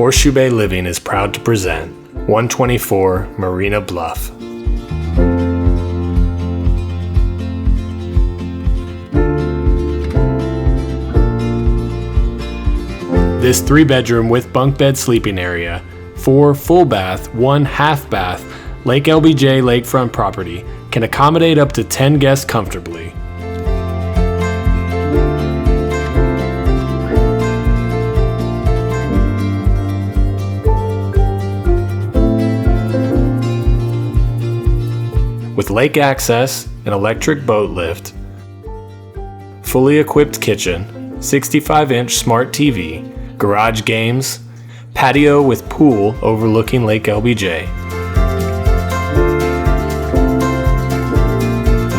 Horseshoe Bay Living is proud to present 124 Marina Bluff. This 3-bedroom with bunk bed sleeping area, 4 full bath, 1 half bath, Lake LBJ lakefront property can accommodate up to 10 guests comfortably. With lake access, an electric boat lift, fully equipped kitchen, 65-inch smart TV, garage games, patio with pool overlooking Lake LBJ.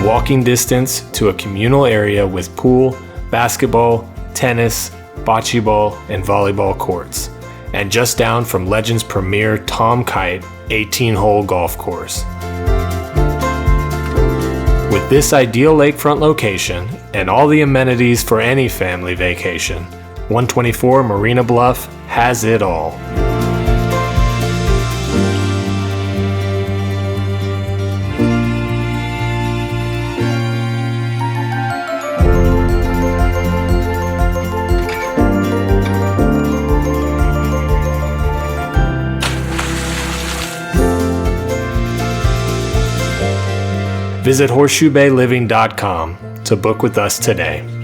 Walking distance to a communal area with pool, basketball, tennis, bocce ball, and volleyball courts. And just down from Legend's premier Tom Kite 18-hole golf course. With this ideal lakefront location and all the amenities for any family vacation, 124 Marina Bluff has it all. Visit horseshoebayliving.com to book with us today.